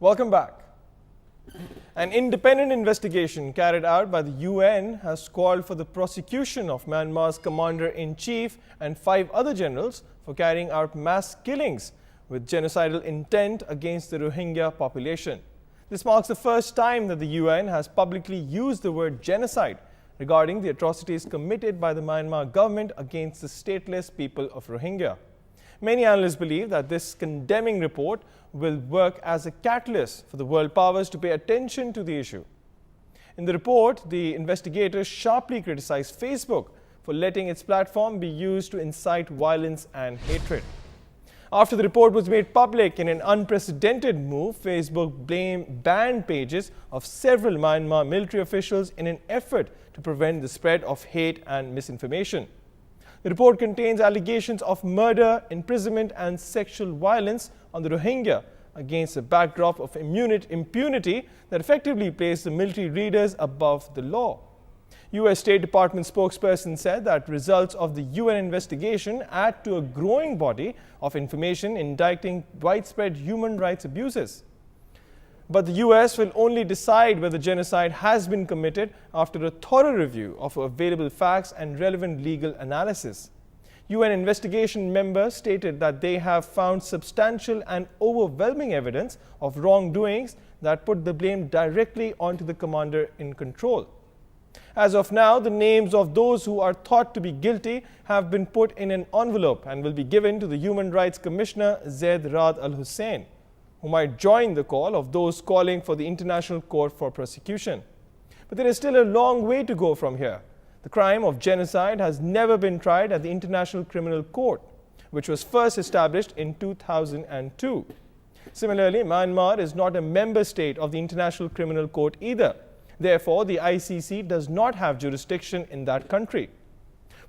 Welcome back. An independent investigation carried out by the UN has called for the prosecution of Myanmar's commander-in-chief and 5 other generals for carrying out mass killings with genocidal intent against the Rohingya population. This marks the first time that the UN has publicly used the word genocide regarding the atrocities committed by the Myanmar government against the stateless people of Rohingya. Many analysts believe that this condemning report will work as a catalyst for the world powers to pay attention to the issue. In the report, the investigators sharply criticized Facebook for letting its platform be used to incite violence and hatred. After the report was made public in an unprecedented move, Facebook banned pages of several Myanmar military officials in an effort to prevent the spread of hate and misinformation. The report contains allegations of murder, imprisonment and sexual violence on the Rohingya against a backdrop of impunity that effectively placed the military leaders above the law. U.S. State Department spokesperson said that results of the UN investigation add to a growing body of information indicting widespread human rights abuses. But the U.S. will only decide whether genocide has been committed after a thorough review of available facts and relevant legal analysis. UN investigation members stated that they have found substantial and overwhelming evidence of wrongdoings that put the blame directly onto the commander in control. As of now, the names of those who are thought to be guilty have been put in an envelope and will be given to the Human Rights Commissioner Zeid Ra'ad Al Hussein, who might join the call of those calling for the International Court for prosecution. But there is still a long way to go from here. The crime of genocide has never been tried at the International Criminal Court, which was first established in 2002. Similarly, Myanmar is not a member state of the International Criminal Court either. Therefore, the ICC does not have jurisdiction in that country.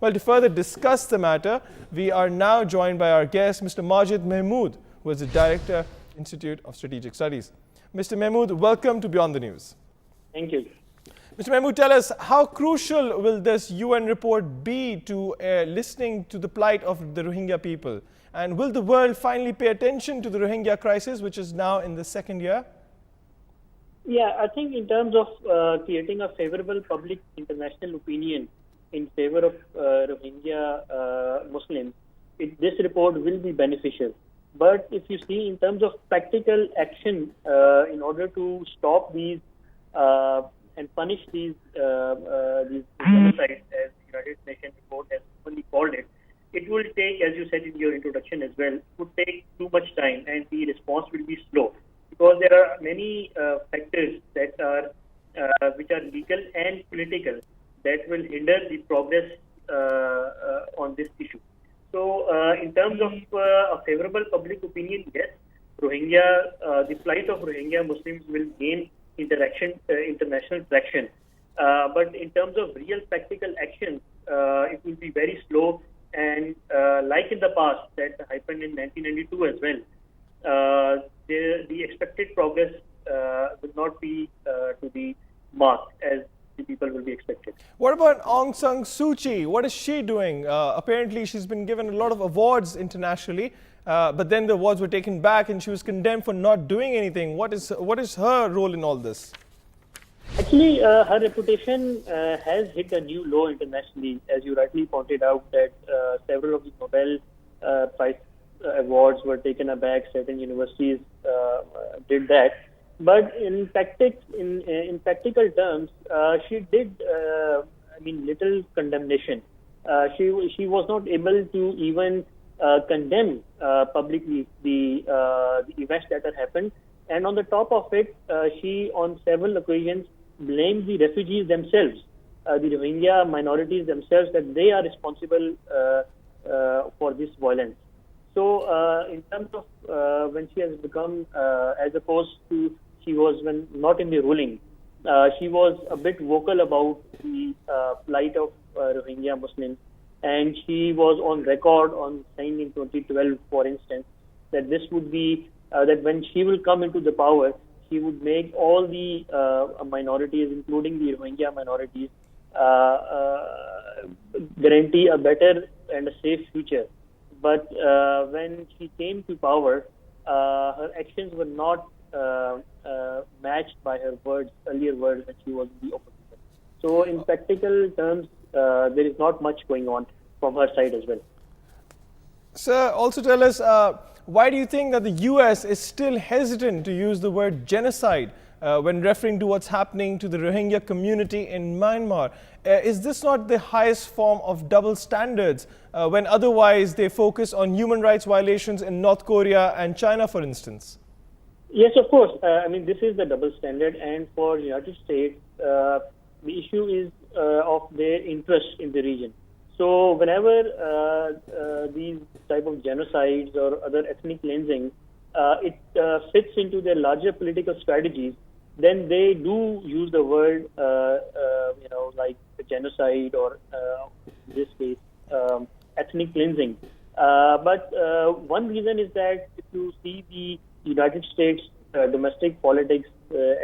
Well, to further discuss the matter, we are now joined by our guest, Mr. Majid Mahmood, who is the Director, Institute of Strategic Studies. Mr. Mahmood, welcome to Beyond the News. Thank you. Mr. Mahmood, tell us, how crucial will this UN report be to listening to the plight of the Rohingya people? And will the world finally pay attention to the Rohingya crisis, which is now in the second year? Yeah, I think in terms of creating a favorable public international opinion in favor of Rohingya Muslims, this report will be beneficial. But if you see in terms of practical action in order to stop these and punish these genocides, as the United Nations report has only called it, it will take, as you said in your introduction as well, it would take too much time and the response will be slow. Because there are many factors that are which are legal and political that will hinder the progress on this issue. So, in terms of a favorable public opinion, yes, the plight of Rohingya Muslims will gain international traction. But in terms of real practical action, it will be very slow. And like in the past, that happened in 1992 as well. The expected progress will not be to the mark as the people will be expected. What about Aung San Suu Kyi? What is she doing? Apparently, she's been given a lot of awards internationally, but then the awards were taken back and she was condemned for not doing anything. What is her role in all this? Actually, her reputation has hit a new low internationally, as you rightly pointed out that several of the Nobel Prize awards were taken aback. Certain universities did that, but in practical terms, she did little condemnation. She was not able to even condemn publicly the events that had happened, and on the top of it, she on several occasions blamed the refugees themselves, the Rohingya minorities themselves, that they are responsible for this violence. So, in terms of when she has become, as opposed to she was when not in the ruling, she was a bit vocal about the plight of Rohingya Muslims, and she was on record on saying in 2012, for instance, that this would be that when she will come into the power, she would make all the minorities, including the Rohingya minorities, guarantee a better and a safe future. But when she came to power, her actions were not matched by her earlier words when she was in the opposition. So in practical terms, there is not much going on from her side as well. Sir, also tell us, why do you think that the US is still hesitant to use the word genocide when referring to what's happening to the Rohingya community in Myanmar? Is this not the highest form of double standards when otherwise they focus on human rights violations in North Korea and China, for instance? Yes, of course. I mean, this is the double standard, and for the United States, the issue is of their interest in the region. So whenever these type of genocides or other ethnic cleansing, it fits into their larger political strategies, then they do use the word, like genocide or in this case, ethnic cleansing. But one reason is that if you see the United States domestic politics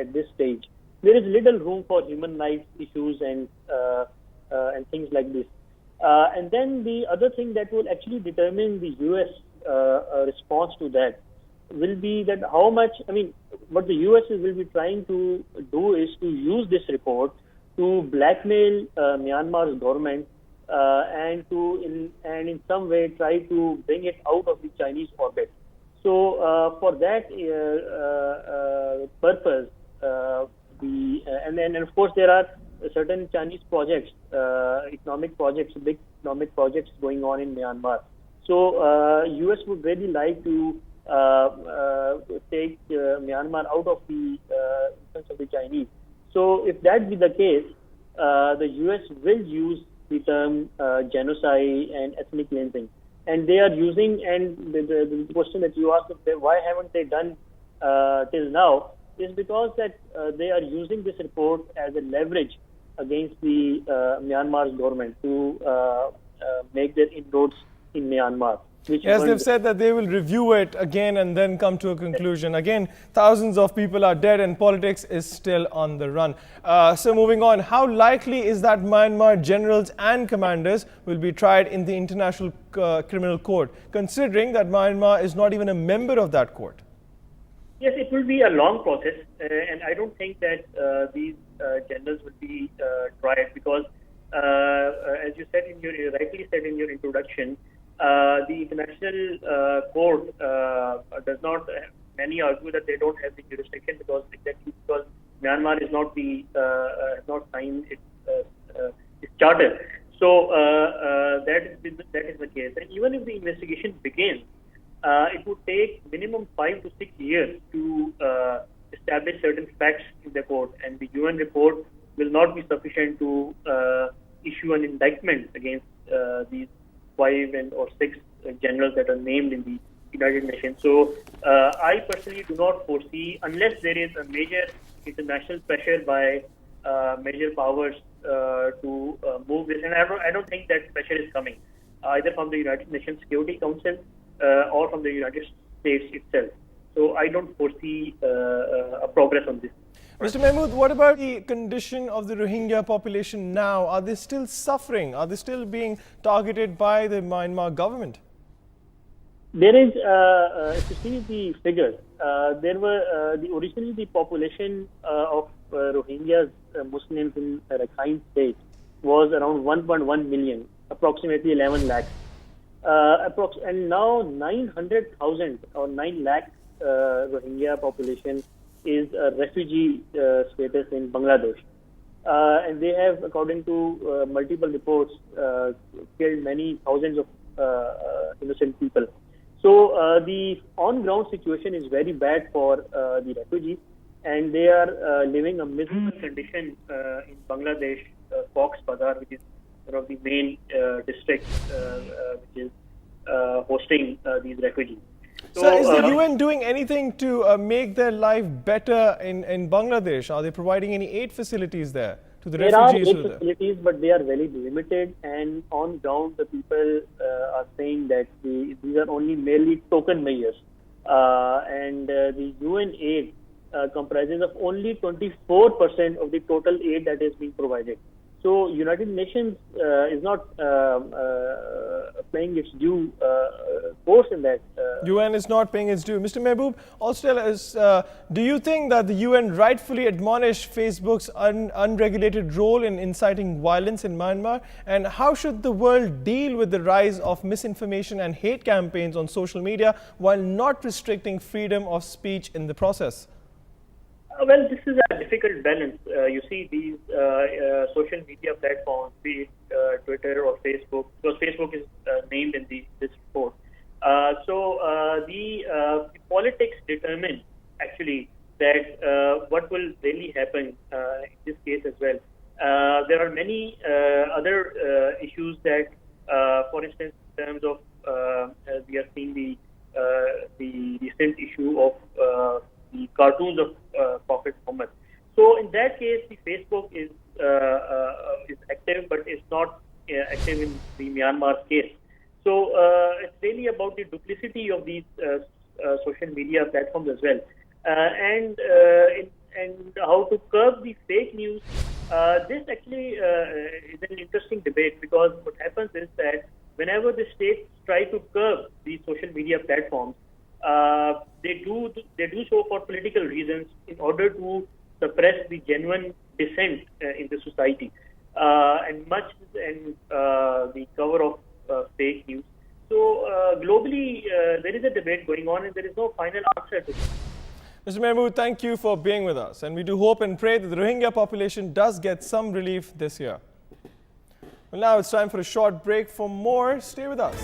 at this stage, there is little room for human rights issues and things like this. And then the other thing that will actually determine the U.S. Response to that will be that how much, I mean, what the U.S. will be trying to do is to use this report to blackmail Myanmar's government and in some way try to bring it out of the Chinese orbit. So for that purpose, and of course there are certain Chinese projects, economic projects, big economic projects going on in Myanmar. So U.S. would really like to take Myanmar out of the influence of the Chinese. So if that be the case, the U.S. will use the term genocide and ethnic cleansing. And they are using, and the question that you asked, why haven't they done till now, is because that they are using this report as a leverage against the Myanmar's government to make their inroads in Myanmar. Yes, they've said that they will review it again and then come to a conclusion. Again, thousands of people are dead and politics is still on the run. So moving on, how likely is that Myanmar generals and commanders will be tried in the International Criminal Court, considering that Myanmar is not even a member of that court? Yes, it will be a long process, and I don't think that these generals will be tried because, as you said rightly said in your introduction, the international court does not. Many argue that they don't have the jurisdiction because Myanmar is not not signed its charter. So that is the case. And even if the investigation begins, it would take minimum 5 to 6 years to establish certain facts in the court, and the UN report will not be sufficient to issue an indictment against these 5 or 6 generals that are named in the United Nations. So I personally do not foresee, unless there is a major international pressure by major powers to move this, and I don't think that pressure is coming either from the United Nations Security Council or from the United States itself. So I don't foresee a progress on this. Mr. Mahmood, what about the condition of the Rohingya population now? Are they still suffering? Are they still being targeted by the Myanmar government? There is, if you see the figures, there were originally the population of Rohingya Muslims in Rakhine State was around 1.1 million, approximately 11 lakhs. And now 900,000 or 9 lakh Rohingya population is a refugee status in Bangladesh. And they have, according to multiple reports, killed many thousands of innocent people. So the on-ground situation is very bad for the refugees, and they are living a miserable condition in Bangladesh, Cox's Bazar, which is one of the main districts which is hosting these refugees. So is the UN doing anything to make their life better in Bangladesh? Are they providing any aid facilities there to the refugees? There are aid facilities, but they are very limited, and on ground the people are saying that these are only merely token measures, and the UN aid comprises of only 24% of the total aid that is being provided. So United Nations is not playing its due course in that UN is not paying its due. Mr. Mehboob, also tell us, do you think that the UN rightfully admonished Facebook's unregulated role in inciting violence in Myanmar? And how should the world deal with the rise of misinformation and hate campaigns on social media while not restricting freedom of speech in the process? Well, this is a difficult balance. You see, these social media platforms, be it Twitter or Facebook, because Facebook is named in this report. The politics determine actually that what will really happen in this case as well. There are many other issues that, for instance, in terms of we are seeing the recent issue of the cartoons of Prophet Muhammad. So in that case, the Facebook is active, but it's not active in the Myanmar case. So it's really about the duplicity of these social media platforms as well, and how to curb the fake news. This actually is an interesting debate, because what happens is that whenever the states try to curb these social media platforms, they do so for political reasons, in order to suppress the genuine dissent in the society, and the cover of fake news. So globally, there is a debate going on, and there is no final answer to this. Mr. Mehboob, thank you for being with us, and we do hope and pray that the Rohingya population does get some relief this year. Well, now it's time for a short break. For more, stay with us.